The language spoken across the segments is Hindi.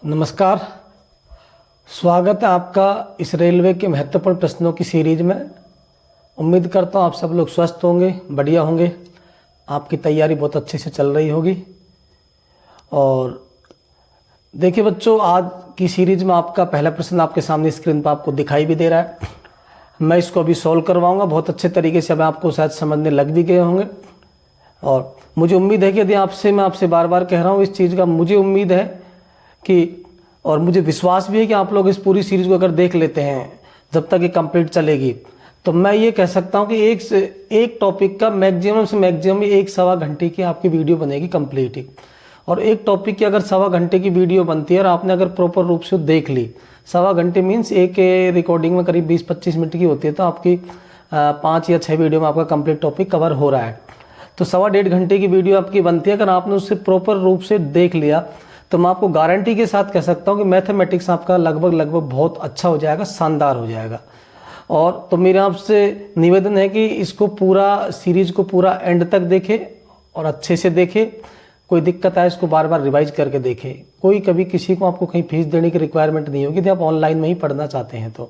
नमस्कार। स्वागत है आपका इस रेलवे के महत्वपूर्ण प्रश्नों की सीरीज में। उम्मीद करता हूँ आप सब लोग स्वस्थ होंगे, बढ़िया होंगे, आपकी तैयारी बहुत अच्छे से चल रही होगी। और देखिए बच्चों, आज की सीरीज में आपका पहला प्रश्न आपके सामने स्क्रीन पर आपको दिखाई भी दे रहा है। मैं इसको अभी सॉल्व करवाऊंगा बहुत अच्छे तरीके से। अब आपको शायद समझने लग भी गए होंगे और मुझे उम्मीद है कि यदि मैं आपसे बार बार कह रहा हूँ इस चीज़ का, मुझे उम्मीद है कि और मुझे विश्वास भी है कि आप लोग इस पूरी सीरीज को अगर देख लेते हैं जब तक ये कंप्लीट चलेगी, तो मैं ये कह सकता हूँ कि एक टॉपिक का मैक्सिमम से मैक्सिमम 1-1.25 घंटे की आपकी वीडियो बनेगी कंप्लीट ही। और एक टॉपिक की अगर 1.25 घंटे की वीडियो बनती है और आपने अगर प्रॉपर रूप से देख ली, 1.25 घंटे मीन्स एक रिकॉर्डिंग में करीब 20-25 मिनट की होती है, तो आपकी 5 या 6 वीडियो में आपका कंप्लीट टॉपिक कवर हो रहा है। तो 1.25 घंटे की वीडियो आपकी बनती है। अगर आपने उससे प्रॉपर रूप से देख लिया तो मैं आपको गारंटी के साथ कह सकता हूं कि मैथमेटिक्स आपका लगभग बहुत अच्छा हो जाएगा, शानदार हो जाएगा। और तो मेरा आपसे निवेदन है कि इसको पूरा सीरीज को पूरा एंड तक देखें और अच्छे से देखें। कोई दिक्कत आए इसको बार बार रिवाइज करके देखें। कोई कभी किसी को आपको कहीं फीस देने की रिक्वायरमेंट नहीं होगी यदि आप ऑनलाइन में ही पढ़ना चाहते हैं तो।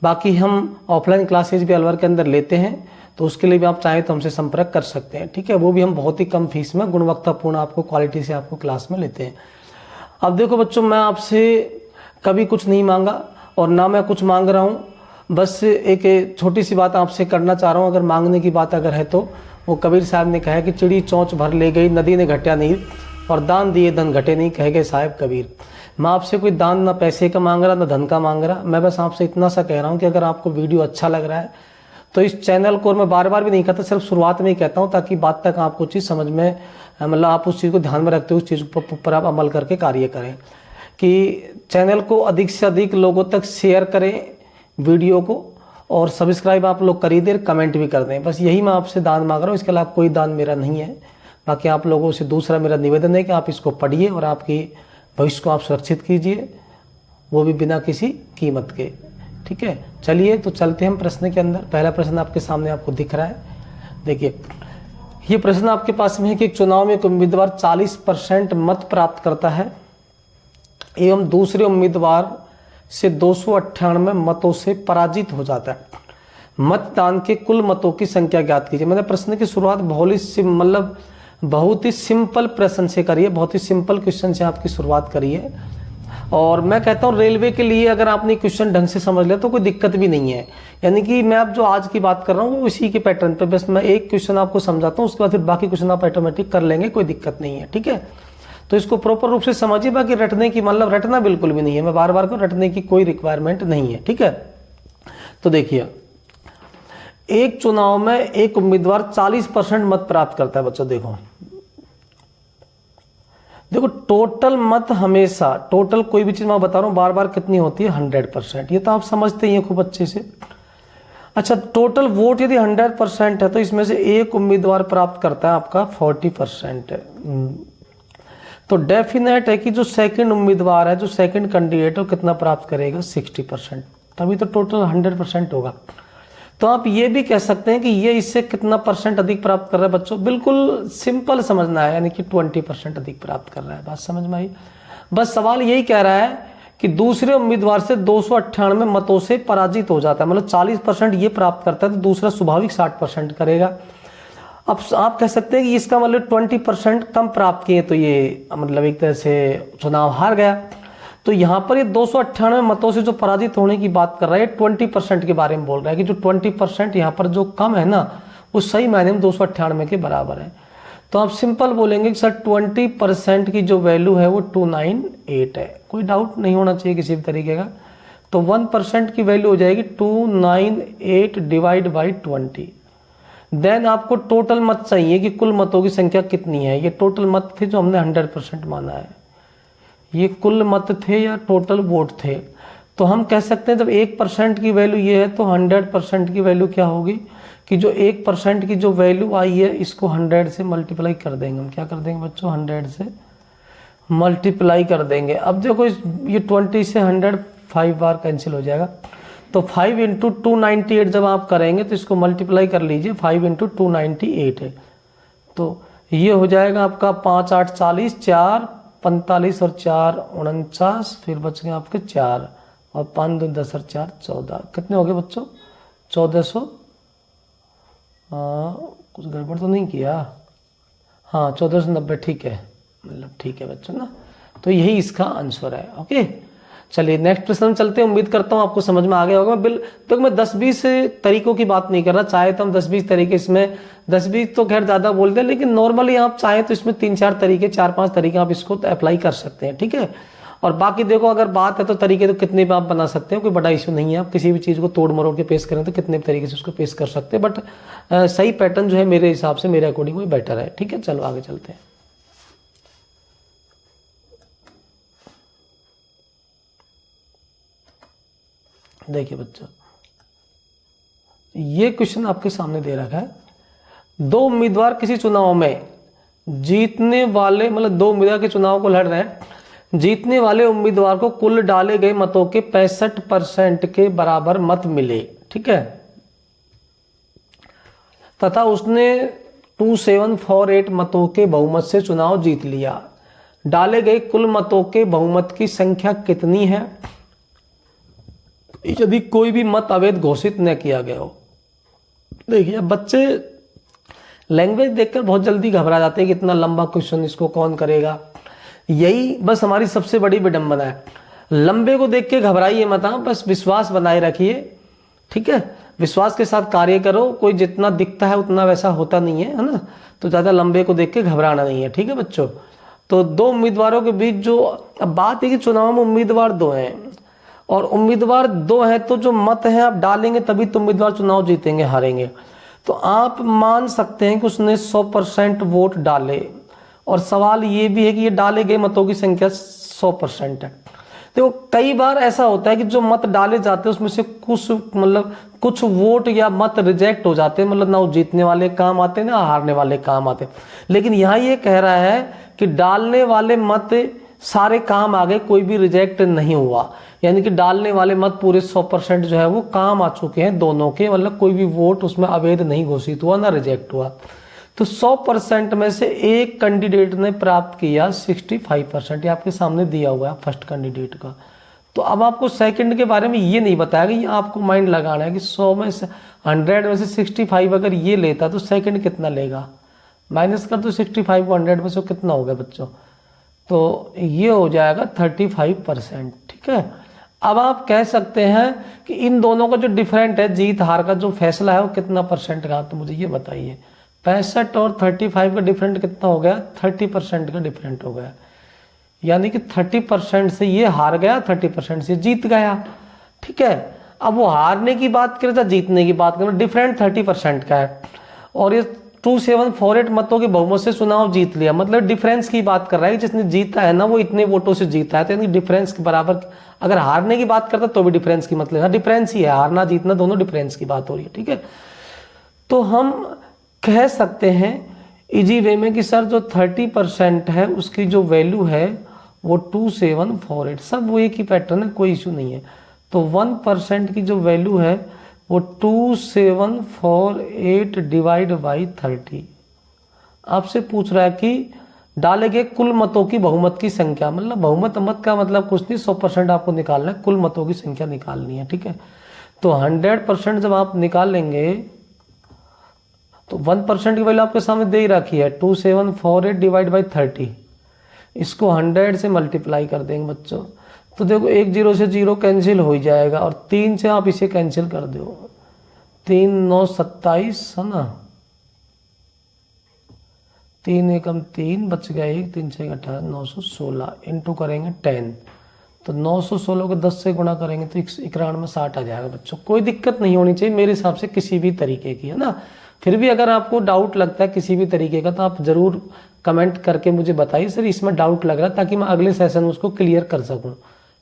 बाकी हम ऑफलाइन क्लासेज भी अलवर के अंदर लेते हैं, तो उसके लिए भी आप चाहें तो हमसे संपर्क कर सकते हैं, ठीक है। वो भी हम बहुत ही कम फीस में गुणवत्तापूर्ण आपको क्वालिटी से आपको क्लास में लेते हैं। अब देखो बच्चों, मैं आपसे कभी कुछ नहीं मांगा और ना मैं कुछ मांग रहा हूँ। बस एक छोटी सी बात आपसे करना चाह रहा हूँ। अगर मांगने की बात अगर है तो वो कबीर साहब ने कहा है कि चिड़ी चोंच भर ले गई नदी ने घटा नहीं, और दान दिए धन घटे नहीं, कह गए साहब कबीर। मैं आपसे कोई दान ना पैसे का मांग रहा ना धन का मांग रहा। मैं बस आपसे इतना सा कह रहा हूँ कि अगर आपको वीडियो अच्छा लग रहा है तो इस चैनल को, और मैं बार बार भी नहीं कहता, सिर्फ शुरुआत में ही कहता हूँ ताकि बात तक आपको चीज़ समझ में, मतलब आप उस चीज़ को ध्यान में रखते हुए उस चीज़ पर आप अमल करके कार्य करें कि चैनल को अधिक से अधिक लोगों तक शेयर करें वीडियो को, और सब्सक्राइब आप लोग कर ही दें, कमेंट भी कर दें। बस यही मैं आपसे दान मांग रहा हूँ, इसके अलावा कोई दान मेरा नहीं है। बाकी आप लोगों से दूसरा मेरा निवेदन है कि आप इसको पढ़िए और आपकी भविष्य को आप सुरक्षित कीजिए, वो भी बिना किसी कीमत के, ठीक है। चलिए तो चलते हैं हम प्रश्न के अंदर। पहला प्रश्न आपके सामने आपको दिख रहा है। देखिए ये प्रश्न आपके पास में है कि चुनाव में एक उम्मीदवार 40% मत प्राप्त करता है एवं दूसरे उम्मीदवार से 298 मतों से पराजित हो जाता है। मतदान के कुल मतों की संख्या ज्ञात कीजिए। मैंने प्रश्न की शुरुआत बहुत ही सिंपल प्रश्न से करिए, बहुत ही सिंपल क्वेश्चन से आपकी शुरुआत करिए। और मैं कहता हूँ रेलवे के लिए अगर आपने क्वेश्चन ढंग से समझ लिया तो कोई दिक्कत भी नहीं है। यानी कि मैं अब जो आज की बात कर रहा हूँ उसी के पैटर्न पे बस मैं एक क्वेश्चन आपको समझाता हूँ, उसके बाद फिर बाकी क्वेश्चन आप ऑटोमेटिक कर लेंगे, कोई दिक्कत नहीं है, ठीक है। तो इसको प्रॉपर रूप से समझिए। बाकी रटने की, मतलब रटना बिल्कुल भी नहीं है, मैं बार बार को रटने की कोई रिक्वायरमेंट नहीं है, ठीक है। तो देखिए एक चुनाव में एक उम्मीदवार 40% मत प्राप्त करता है। बच्चों देखो टोटल मत हमेशा, टोटल कोई भी चीज मैं बता रहा हूं बार बार कितनी होती है, 100%। ये तो आप समझते ही हैं खूब अच्छे से। अच्छा, टोटल वोट यदि 100% है तो इसमें से एक उम्मीदवार प्राप्त करता है आपका 40% है। तो डेफिनेट है कि जो सेकंड उम्मीदवार है, जो सेकंड कैंडिडेट है, वो कितना प्राप्त करेगा, 60%। तभी तो टोटल 100% होगा। तो आप ये भी कह सकते हैं कि ये इससे कितना परसेंट अधिक प्राप्त कर रहा है। बच्चों बिल्कुल सिंपल समझना है, यानी कि 20% अधिक प्राप्त कर रहा है। बात समझ में आई। बस सवाल यही कह रहा है कि दूसरे उम्मीदवार से 298 मतों से पराजित हो जाता है, मतलब 40% ये प्राप्त करता है तो दूसरा स्वाभाविक 60% करेगा। अब आप कह सकते हैं कि इसका मतलब 20% कम प्राप्त किए तो ये मतलब एक तरह से चुनाव हार गया। तो यहाँ पर ये 298 मतों से जो पराजित होने की बात कर रहा है 20% के बारे में बोल रहा है कि जो 20% यहाँ पर जो कम है ना, वो सही मायने में 298 के बराबर है। तो आप सिंपल बोलेंगे कि सर 20% की जो वैल्यू है वो 298 है। कोई डाउट नहीं होना चाहिए किसी भी तरीके का। तो 1% की वैल्यू हो जाएगी 298 डिवाइड बाई 20। देन आपको टोटल मत चाहिए कि कुल मतों की संख्या कितनी है। ये टोटल मत थे जो हमने 100% माना है, ये कुल मत थे या टोटल वोट थे। तो हम कह सकते हैं जब 1% की वैल्यू ये है तो 100% की वैल्यू क्या होगी कि जो 1% की जो वैल्यू आई है इसको 100 से मल्टीप्लाई कर देंगे। हम क्या कर देंगे बच्चों, 100 से मल्टीप्लाई कर देंगे। अब देखो ये 20 से 100 5 बार कैंसिल हो जाएगा। तो 5 इंटू 298 जब आप करेंगे तो इसको मल्टीप्लाई कर लीजिए, 5 इंटू 298 है। तो ये हो जाएगा आपका 5 8 40, 4 45 और 4 49, फिर बच गए आपके 4 और 5 2 10 और 4 14। कितने हो गए बच्चों? 1400। कुछ गड़बड़ तो नहीं किया? हाँ 1490, ठीक है, मतलब ठीक है बच्चों ना। तो यही इसका आंसर है। ओके, चलिए नेक्स्ट प्रश्न में चलते हैं। उम्मीद करता हूँ आपको समझ में आ गया होगा। तो मैं 10-20 तरीकों की बात नहीं कर रहा, चाहे तो हम 10-20 तरीके, इसमें 10-20 तो खैर ज़्यादा बोलते हैं, लेकिन नॉर्मली आप चाहे तो इसमें 3-4 तरीके, 4-5 तरीके आप इसको अप्लाई कर सकते हैं, ठीक है। और बाकी देखो, अगर बात है तो तरीके तो कितने भी आप बना सकते हो, कोई बड़ा इशू नहीं है। आप किसी भी चीज़ को तोड़ मरोड़ के पेश करें तो कितने भी तरीके से उसको पेश कर सकते हैं, बट सही पैटर्न जो है मेरे हिसाब से, मेरे अकॉर्डिंग वही बेटर है, ठीक है। चलो आगे चलते हैं। देखिए बच्चों, ये क्वेश्चन आपके सामने दे रखा है। दो उम्मीदवार किसी चुनाव में जीतने वाले, मतलब दो उम्मीदवार के चुनाव को लड़ रहे हैं, जीतने वाले उम्मीदवार को कुल डाले गए मतों के 65% के बराबर मत मिले, ठीक है, तथा उसने 2748 मतों के बहुमत से चुनाव जीत लिया। डाले गए कुल मतों के बहुमत की संख्या कितनी है यदि कोई भी मत अवैध घोषित न किया गया हो? देखिए, बच्चे लैंग्वेज देखकर बहुत जल्दी घबरा जाते हैं कि इतना लंबा क्वेश्चन, इसको कौन करेगा। यही बस हमारी सबसे बड़ी विडंबना है। लंबे को देख के घबराइए मत, बस विश्वास बनाए रखिए, ठीक है। विश्वास के साथ कार्य करो। कोई जितना दिखता है उतना वैसा होता नहीं है ना, तो ज़्यादा लंबे को देख के घबराना नहीं है, ठीक है बच्चों। तो दो उम्मीदवारों के बीच जो, अब बात है कि चुनाव में उम्मीदवार दो हैं, और उम्मीदवार दो हैं तो जो मत हैं आप डालेंगे तभी तो उम्मीदवार चुनाव जीतेंगे, हारेंगे। तो आप मान सकते हैं कि उसने 100% वोट डाले, और सवाल ये भी है कि ये डाले गए मतों की संख्या 100% है। देखो, कई बार ऐसा होता है कि जो मत डाले जाते हैं उसमें से कुछ वोट या मत रिजेक्ट हो जाते हैं, मतलब ना वो जीतने वाले काम आते हैं ना हारने वाले काम आते हैं। लेकिन यहाँ ये कह रहा है कि डालने वाले मत सारे काम आ गए, कोई भी रिजेक्ट नहीं हुआ, यानी कि डालने वाले मत पूरे 100% जो है वो काम आ चुके हैं दोनों के, मतलब कोई भी वोट उसमें अवैध नहीं घोषित हुआ ना रिजेक्ट हुआ। तो 100% में से एक कैंडिडेट ने प्राप्त किया 65%, ये आपके सामने दिया हुआ है फर्स्ट कैंडिडेट का। तो अब आपको सेकंड के बारे में ये नहीं बताया कि आपको माइंड लगाना है कि 100 में से 100 में से 65 अगर ये लेता तो सेकंड कितना लेगा, माइनस कर दो 65 को 100 में से, कितना हो गया बच्चों? तो ये हो जाएगा 35%, ठीक है। अब आप कह सकते हैं कि इन दोनों का जो डिफरेंट है, जीत हार का जो फैसला है वो कितना परसेंट का, तो मुझे ये बताइए। 65 और 35 का डिफरेंट कितना हो गया? 30% का डिफरेंट हो गया, यानी कि 30% से ये हार गया, 30% से जीत गया, ठीक है। अब वो हारने की बात करें या जीतने की बात करें, डिफरेंट 30% का है, और ये 2748 मतों के बहुमत से चुनाव जीत लिया, मतलब डिफरेंस की बात कर रहा है। जिसने जीता है ना वो इतने वोटों से जीता है, तो यानी डिफरेंस के बराबर। अगर हारने की बात करता तो भी डिफरेंस की मतलब है, डिफरेंस ही है, हारना जीतना दोनों डिफरेंस की बात हो रही है, ठीक है। तो हम कह सकते हैं इजी वे में कि सर जो 30% है उसकी जो वैल्यू है वो 2748, सब वो एक ही पैटर्न है, कोई इशू नहीं है। तो 1% की जो वैल्यू है वो 2748 डिवाइड बाई 30। आपसे पूछ रहा है कि डाले गए कुल मतों की बहुमत की संख्या, मतलब बहुमत मत का मतलब कुछ नहीं, 100% आपको निकालना है, कुल मतों की संख्या निकालनी है, ठीक है। तो 100% जब आप निकाल लेंगे तो 1% की वैल्यू आपके सामने दे ही रखी है, 2748 डिवाइड बाई 30। इसको 100 से मल्टीप्लाई कर देंगे बच्चों, तो देखो 1 0 से 0 कैंसिल हो ही जाएगा, और 3 से आप इसे कैंसिल कर दो, 3 9 27 है ना, 3 एकम 3 बच गया 1, 3 6 18 916 इंटू करेंगे 10, तो 916 को 10 से गुणा करेंगे तो 9160 आ जाएगा बच्चों। कोई दिक्कत नहीं होनी चाहिए मेरे हिसाब से किसी भी तरीके की, है ना। फिर भी अगर आपको डाउट लगता है किसी भी तरीके का तो आप जरूर कमेंट करके मुझे बताइए, सर इसमें डाउट लग रहा है, ताकि मैं अगले सेशन में उसको क्लियर कर सकूं,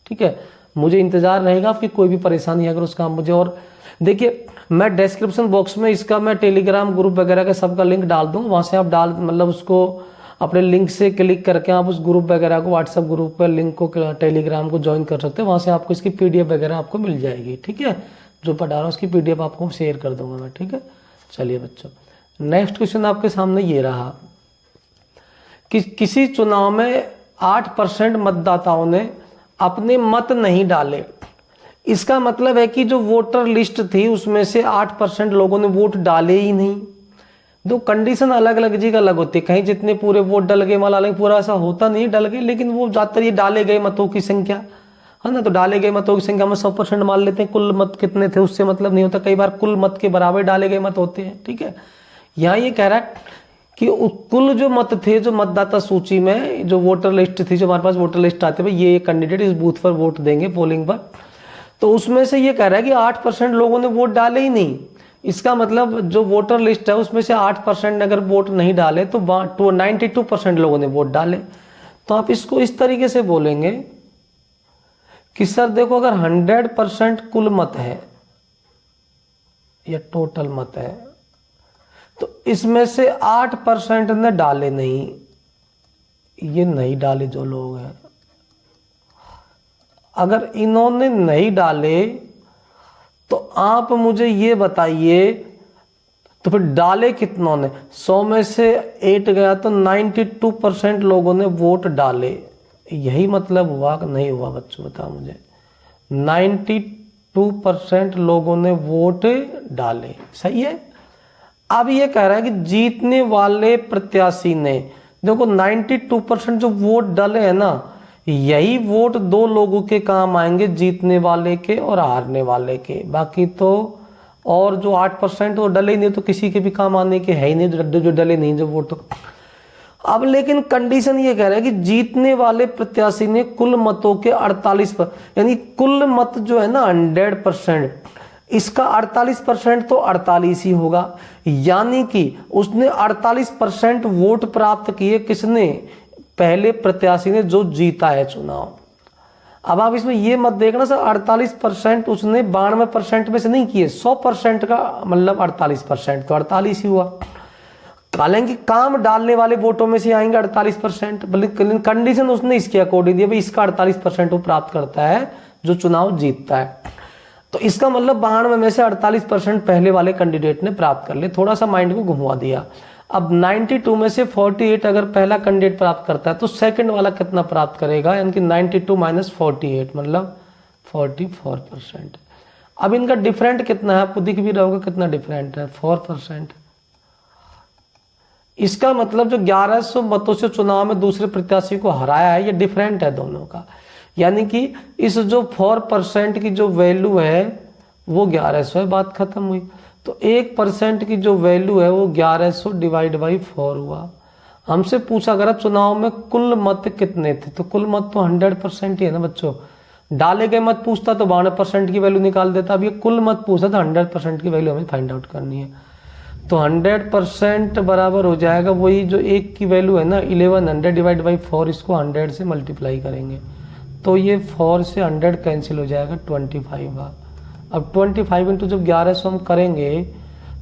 ठीक है। मुझे इंतजार रहेगा आपकी कोई भी परेशानी अगर उसका मुझे। और देखिए, मैं डिस्क्रिप्शन बॉक्स में इसका मैं टेलीग्राम ग्रुप वगैरह का सबका लिंक डाल दूँ, वहाँ से आप मतलब उसको अपने लिंक से क्लिक करके आप उस ग्रुप वगैरह को, व्हाट्सएप ग्रुप पर लिंक को, टेलीग्राम को ज्वाइन कर सकते हैं। वहाँ से आपको इसकी PDF वगैरह आपको मिल जाएगी, ठीक है। जो पढ़ा रहा हूँ उसकी PDF आपको शेयर कर दूंगा मैं, ठीक है। चलिए बच्चों, नेक्स्ट क्वेश्चन आपके सामने ये रहा कि किसी चुनाव में 8% मतदाताओं ने अपने मत नहीं डाले। इसका मतलब है कि जो वोटर लिस्ट थी उसमें से 8% लोगों ने वोट डाले ही नहीं। दो कंडीशन अलग अलग जगह अलग होती है, कहीं जितने पूरे वोट डल गए माला अलग पूरा ऐसा होता नहीं डल गए, लेकिन वो ज्यादातर ये डाले गए मतों की संख्या है ना। तो डाले गए मतों की संख्या में 100% मान लेते हैं, कुल मत कितने थे उससे मतलब नहीं होता, कई बार कुल मत के बराबर डाले गए मत होते हैं। ठीक है, यहाँ ये कह रहा है कि कुल जो मत थे जो मतदाता सूची में जो वोटर लिस्ट थी, जो हमारे पास वोटर लिस्ट आते भाई ये कैंडिडेट इस बूथ पर वोट देंगे पोलिंग पर, तो उसमें से ये कह रहा है कि 8% लोगों ने वोट डाले ही नहीं। इसका मतलब जो वोटर लिस्ट है उसमें से 8% ने अगर वोट नहीं डाले तो 92% लोगों ने वोट डाले। तो आप इसको इस तरीके से बोलेंगे कि सर देखो, अगर 100% कुल मत है या टोटल मत है तो इसमें से 8% ने डाले नहीं, ये नहीं डाले जो लोग हैं। अगर इन्होंने नहीं डाले तो आप मुझे ये बताइए तो फिर डाले कितनों ने, 100 में से 8 गया तो 92% लोगों ने वोट डाले। यही मतलब हुआ कि नहीं हुआ बच्चों, बताओ मुझे। 92% लोगों ने वोट डाले, सही है। अब ये कह रहा है कि जीतने वाले प्रत्याशी ने, देखो 92% जो वोट डाले हैं ना, यही वोट दो लोगों के काम आएंगे, जीतने वाले के और हारने वाले के। बाकी तो और जो 8% वो डले ही नहीं तो किसी के भी काम आने के है ही नहीं, जो डले नहीं जो वोट। अब लेकिन कंडीशन ये कह रहा है कि जीतने वाले प्रत्याशी ने कुल मतों के 48%, यानी कुल मत जो है ना 100%, इसका 48% तो 48 ही होगा। यानी कि उसने 48% वोट प्राप्त किए, किसने, पहले प्रत्याशी ने जो जीता है चुनाव। अब आप इसमें ये मत देखना सर 48% उसने 92% में से नहीं किए, 100% का मतलब 48%, तो 48 ही हुआ। हालांकि काम डालने वाले वोटों में से आएंगे 48%, लेकिन कंडीशन उसने इसके अकॉर्डिंग दी, भाई इसका 48% वो प्राप्त करता है जो चुनाव जीतता है। तो इसका मतलब 92 में से 48% पहले वाले कैंडिडेट ने प्राप्त कर लिए। थोड़ा सा माइंड को घुमा दिया। अब 92 में से 48 अगर पहला कैंडिडेट प्राप्त करता है तो सेकंड वाला कितना प्राप्त करेगा, यानी कि 92 माइनस 48 मतलब 44%। अब इनका डिफरेंट कितना है, आपको दिख भी रहा होगा कितना डिफरेंट है, 4%। इसका मतलब जो 1100 मतों से चुनाव में दूसरे प्रत्याशी को हराया है, ये डिफरेंट है दोनों का। यानी कि इस जो 4% की जो वैल्यू है वो 1100 है, बात खत्म हुई। तो 1% की जो वैल्यू है वो 1100 डिवाइड बाई 4 हुआ। हमसे पूछा करा चुनाव में कुल मत कितने थे, तो कुल मत तो 100% ही है ना बच्चों। डाले गए मत पूछता तो 92% की वैल्यू निकाल देता। अब ये कुल मत पूछा तो 100% की वैल्यू हमें फाइंड आउट करनी है। तो 100% बराबर हो जाएगा वही जो एक की वैल्यू है ना 1100 डिवाइड बाई 4, इसको 100 से मल्टीप्लाई करेंगे तो ये 4 से 100 कैंसिल हो जाएगा, 25 आ। अब 25 इंटू जब 1100 हम करेंगे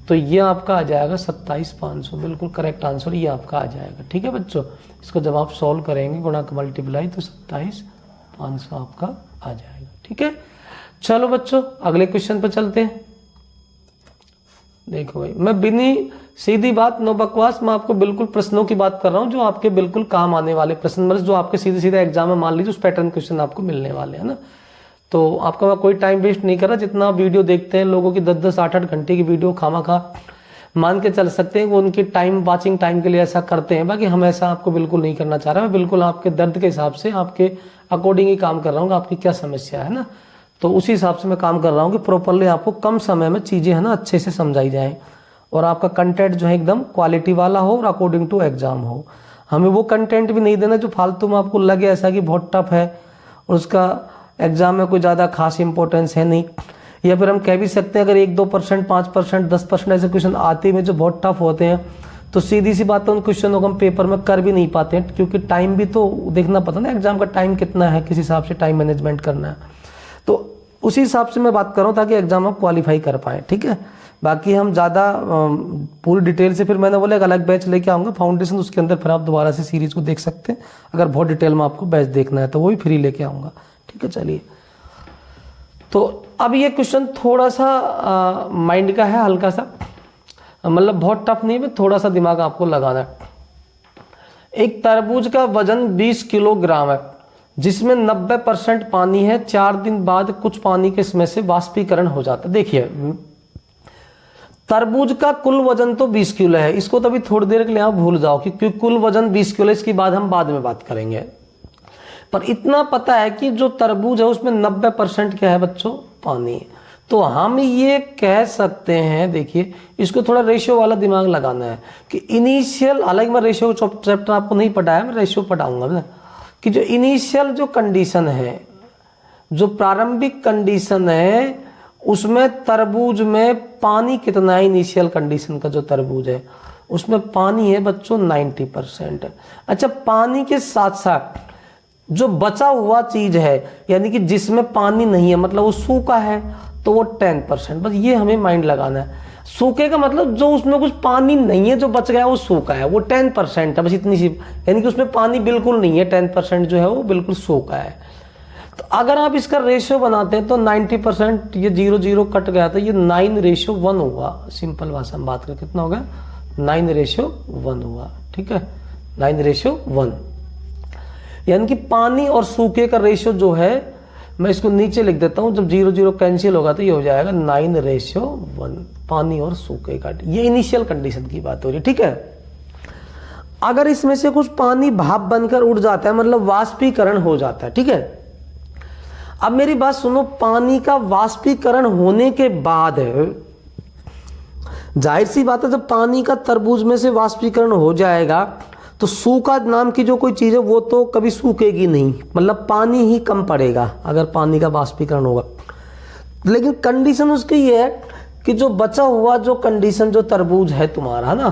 तो ये आपका आ जाएगा 27,500, बिल्कुल करेक्ट आंसर ये आपका आ जाएगा। ठीक है बच्चों, इसको जब आप सॉल्व करेंगे गुणा का मल्टीप्लाई तो 27,500 आपका आ जाएगा। ठीक है, चलो बच्चों अगले क्वेश्चन पर चलते हैं। देखो भाई, मैं बिनी सीधी बात नो बकवास, मैं आपको बिल्कुल प्रश्नों की बात कर रहा हूं जो आपके बिल्कुल काम आने वाले प्रश्न, मतलब जो आपके सीधे सीधे एग्जाम में मान लीजिए उस पैटर्न क्वेश्चन आपको मिलने वाले हैं ना। तो आपका मैं कोई टाइम वेस्ट नहीं कर रहा। जितना वीडियो देखते हैं लोगों की 10-10, 8-8 घंटे की वीडियो खामा मान के चल सकते हैं कि उनकी टाइम वाचिंग टाइम के लिए ऐसा करते हैं। बाकी हम ऐसा आपको बिल्कुल नहीं करना चाह रहा। मैं बिल्कुल आपके दर्द के हिसाब से आपके अकॉर्डिंग ही काम कर रहा हूँ, आपकी क्या समस्या है ना, तो उसी हिसाब से मैं काम कर रहा हूँ कि प्रॉपरली आपको कम समय में चीज़ें है ना अच्छे से समझाई जाए और आपका कंटेंट जो है एकदम क्वालिटी वाला हो और अकॉर्डिंग टू एग्जाम हो। हमें वो कंटेंट भी नहीं देना जो फालतू में आपको लगे ऐसा कि बहुत टफ है और उसका एग्जाम में कोई ज़्यादा खास इंपॉर्टेंस है नहीं। या फिर हम कह भी सकते हैं अगर 1-2%, 5%, 10% ऐसे क्वेश्चन आते हैं जो बहुत टफ होते हैं तो सीधी सी बात है उन क्वेश्चनों को हम पेपर में कर भी नहीं पाते हैं, क्योंकि टाइम भी तो देखना पड़ता है ना, एग्जाम का टाइम कितना है, किस हिसाब से टाइम मैनेजमेंट करना है। तो उसी हिसाब से मैं बात कर रहा हूँ ताकि एग्जाम आप क्वालिफाई कर पाए। ठीक है, बाकी हम ज़्यादा पूरी डिटेल से फिर मैंने बोला एक अलग बैच लेके आऊँगा फाउंडेशन, उसके अंदर फिर आप दोबारा से सीरीज को देख सकते हैं। अगर बहुत डिटेल में आपको बैच देखना है तो वो भी फ्री लेके आऊँगा। ठीक है, चलिए तो अब ये क्वेश्चन थोड़ा सा माइंड का है, हल्का सा, मतलब बहुत टफ नहीं है, थोड़ा सा दिमाग आपको लगाना है। एक तरबूज का वजन 20 किलोग्राम है, जिसमें 90% पानी है। 4 दिन बाद कुछ पानी के इसमें से वाष्पीकरण हो जाता है। देखिए, तरबूज का कुल वजन तो 20 किलो है, इसको तो अभी थोड़ी देर के लिए आप भूल जाओ क्योंकि कुल वजन 20 किलो, इसकी बाद हम बाद में बात करेंगे। पर इतना पता है कि जो तरबूज है उसमें 90% क्या है बच्चों, पानी। तो हम ये कह सकते हैं, देखिए इसको थोड़ा रेशियो वाला दिमाग लगाना है कि इनिशियल, हालांकि मैं रेशियो चैप्टर आपको नहीं पढ़ाया, मैं रेशियो पढ़ाऊंगा ना, कि जो इनिशियल जो कंडीशन है, जो प्रारंभिक कंडीशन है, उसमें तरबूज में पानी कितना है। इनिशियल कंडीशन का जो तरबूज है उसमें पानी है बच्चों 90%। अच्छा, पानी के साथ साथ जो बचा हुआ चीज है, यानी कि जिसमें पानी नहीं है, मतलब वो सूखा है, तो वो 10%। बस ये हमें माइंड लगाना है। सूखे का मतलब जो उसमें कुछ पानी नहीं है, जो बच गया वो सूखा है, वो 10% है, बस इतनी सी, यानी कि उसमें पानी बिल्कुल नहीं है, 10% जो है वो बिल्कुल सूखा है। तो अगर आप इसका रेशियो बनाते हैं तो 90%, ये 0 कट गया तो ये 9:1 हुआ। सिंपल भाषा में बात करें कितना होगा, 9:1 हुआ। ठीक है, 9:1, यानी कि पानी और सूखे का रेशियो जो है, मैं इसको नीचे लिख देता हूं, जब 0 कैंसिल होगा तो ये हो जाएगा 9:1, पानी और सूखे का। ये इनिशियल कंडीशन की बात हो रही है। ठीक है, अगर इसमें से कुछ पानी भाप बनकर उड़ जाता है, मतलब वाष्पीकरण हो जाता है। ठीक है, अब मेरी बात सुनो, पानी का वाष्पीकरण होने के बाद, जाहिर सी बात है, जब पानी का तरबूज में से वाष्पीकरण हो जाएगा तो सूखा नाम की जो कोई चीज है वो तो कभी सूखेगी नहीं, मतलब पानी ही कम पड़ेगा अगर पानी का वाष्पीकरण होगा। लेकिन कंडीशन उसकी ये है कि जो बचा हुआ जो कंडीशन जो तरबूज है तुम्हारा ना,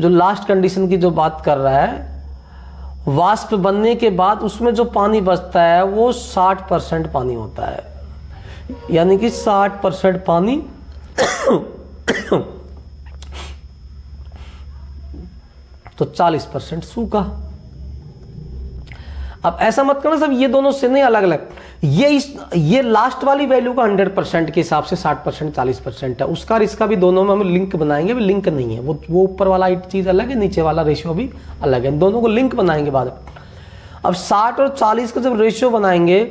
जो लास्ट कंडीशन की जो बात कर रहा है, वाष्प बनने के बाद उसमें जो पानी बचता है वो 60% पानी होता है, यानी कि 60% पानी तो 40% सूखा। अब ऐसा मत करना सब ये दोनों से नहीं अलग अलग, ये लास्ट वाली वैल्यू का 100% के हिसाब से 60% 40% है, उसका और इसका भी दोनों में हम लिंक बनाएंगे। अभी लिंक नहीं है, वो ऊपर वाला चीज अलग है, नीचे वाला रेशियो भी अलग है, दोनों को लिंक बनाएंगे बाद में। अब 60 और 40 का जब रेशियो बनाएंगे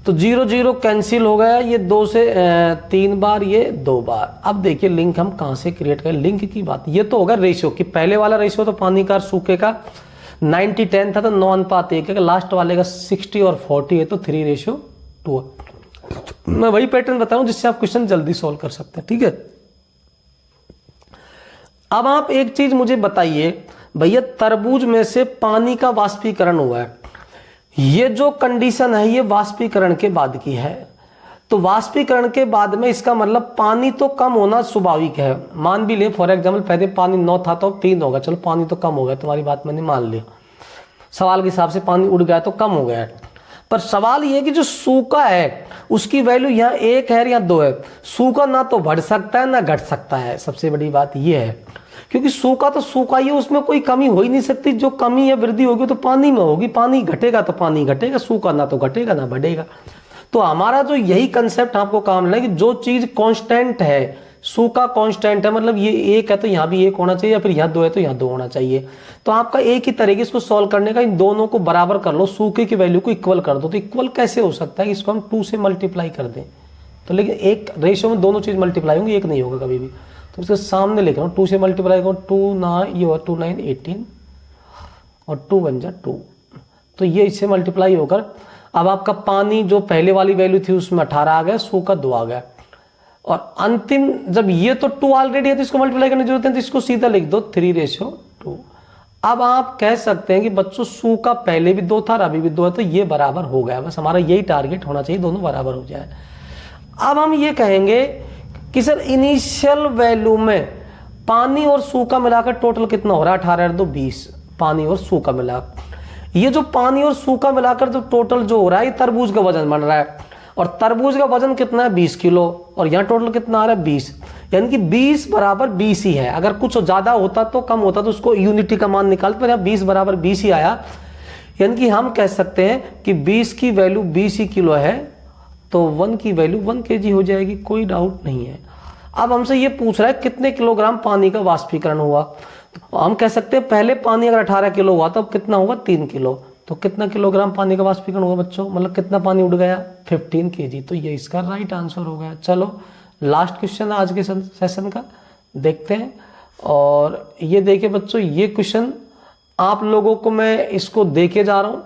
तो 0 कैंसिल हो गया, ये 2 से 3 बार, ये 2 बार। अब देखिए लिंक हम कहां से क्रिएट करें, लिंक की बात। ये तो होगा रेशियो कि पहले वाला रेशियो तो पानी का सूखे का 90-10 था, तो 9:1 है। लास्ट वाले का 60 और 40 है, तो 3:2। मैं वही पैटर्न बता रहा हूं जिससे आप क्वेश्चन जल्दी सॉल्व कर सकते हैं। ठीक है, अब आप एक चीज मुझे बताइए भैया, तरबूज में से पानी का वाष्पीकरण हुआ है, ये जो कंडीशन है ये वाष्पीकरण के बाद की है। तो वाष्पीकरण के बाद में इसका मतलब पानी तो कम होना स्वाभाविक है। मान भी ले फॉर एग्जाम्पल पहले पानी 9 था तो 3 होगा, चलो पानी तो कम हो गया, तुम्हारी बात मैंने मान लिया, सवाल के हिसाब से पानी उड़ गया तो कम हो गया। पर सवाल ये है कि जो सूखा है उसकी वैल्यू यहाँ 1 है या 2 है। सूखा ना तो बढ़ सकता है ना घट सकता है, सबसे बड़ी बात ये है, क्योंकि सूखा तो सूखा ही है, उसमें कोई कमी हो ही नहीं सकती। जो कमी या वृद्धि होगी तो पानी में होगी, पानी घटेगा तो पानी घटेगा, सूखा ना तो घटेगा ना बढ़ेगा। तो हमारा जो यही कंसेप्ट आपको काम है कि जो चीज कांस्टेंट है, सूखा कांस्टेंट है, मतलब ये 1 है तो यहाँ भी 1 होना चाहिए, या फिर यहाँ 2 है तो यहाँ 2 होना चाहिए। तो आपका एक ही तरीके इसको सॉल्व करने का, इन दोनों को बराबर कर लो, सूखे की वैल्यू को इक्वल कर दो। तो इक्वल कैसे हो सकता है, इसको हम 2 से मल्टीप्लाई कर दें तो, लेकिन एक रेशियो में दोनों चीज मल्टीप्लाई होंगी, एक नहीं होगा कभी भी। तो उसके सामने लिख रहा हूँ 2 से मल्टीप्लाई करो, 2 ना ये हुआ 2 9 18 और 2 बन जा 2, तो ये इससे मल्टीप्लाई होकर अब आपका पानी जो पहले वाली वैल्यू थी उसमें 18 आ गया, सूखा 2 आ गया। और अंतिम जब ये तो 2 ऑलरेडी है तो इसको मल्टीप्लाई करने की जरूरत है, तो इसको सीधा लिख दो 3:2। अब आप कह सकते हैं कि बच्चों सूखा पहले भी 2 था और अभी भी 2 है, तो ये बराबर हो गया। बस हमारा यही टारगेट होना चाहिए, दोनों बराबर हो जाए। अब हम ये कहेंगे कि सर इनिशियल वैल्यू में पानी और सूखा मिलाकर टोटल कितना हो रहा है, 18 और 2 20, पानी और सूखा मिलाकर। ये जो पानी और सूखा मिलाकर जो टोटल जो हो रहा है, ये तरबूज का वजन बन रहा है, और तरबूज का वजन कितना है 20 किलो, और यहाँ टोटल कितना आ रहा है 20, यानी कि 20 बराबर 20 ही है। अगर कुछ ज्यादा होता तो कम होता तो उसको यूनिटी का मान निकालते, पर यहाँ 20 बराबर 20 ही आया, यानी कि हम कह सकते हैं कि 20 की वैल्यू 20 ही किलो है, तो 1 की वैल्यू 1 kg हो जाएगी, कोई डाउट नहीं है। अब हमसे ये पूछ रहा है कितने किलोग्राम पानी का वाष्पीकरण हुआ, तो हम कह सकते हैं पहले पानी अगर 18 किलो हुआ तो अब कितना होगा 3 किलो। तो कितना किलोग्राम पानी का वाष्पीकरण होगा बच्चों, मतलब कितना पानी उड़ गया 15 kg। तो ये इसका राइट आंसर हो गया। चलो लास्ट क्वेश्चन आज के सेशन का देखते हैं। और ये देखिए बच्चों, ये क्वेश्चन आप लोगों को मैं इसको देके जा रहा हूँ।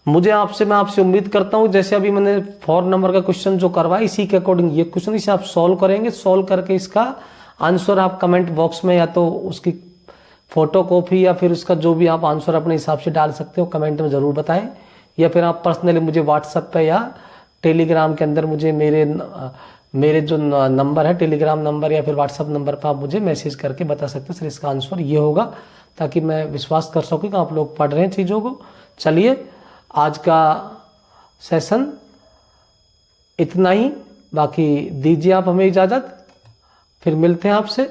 मैं आपसे उम्मीद करता हूँ जैसे अभी मैंने 4 नंबर का क्वेश्चन जो करवाया इसी के अकॉर्डिंग ये क्वेश्चन इसे आप सॉल्व करेंगे। सॉल्व करके इसका आंसर आप कमेंट बॉक्स में या तो उसकी फोटो कॉपी या फिर उसका जो भी आप आंसर अपने हिसाब से डाल सकते हो कमेंट में ज़रूर बताएं, या फिर आप पर्सनली मुझे व्हाट्सएप पे या टेलीग्राम के अंदर मुझे मेरे जो नंबर है टेलीग्राम नंबर या फिर व्हाट्सएप नंबर पर आप मुझे मैसेज करके बता सकते हो सर इसका आंसर ये होगा, ताकि मैं विश्वास कर सकूँ कि आप लोग पढ़ रहे हैं चीज़ों को। चलिए आज का सेशन इतना ही, बाकी दीजिए आप हमें इजाज़त, फिर मिलते हैं आपसे।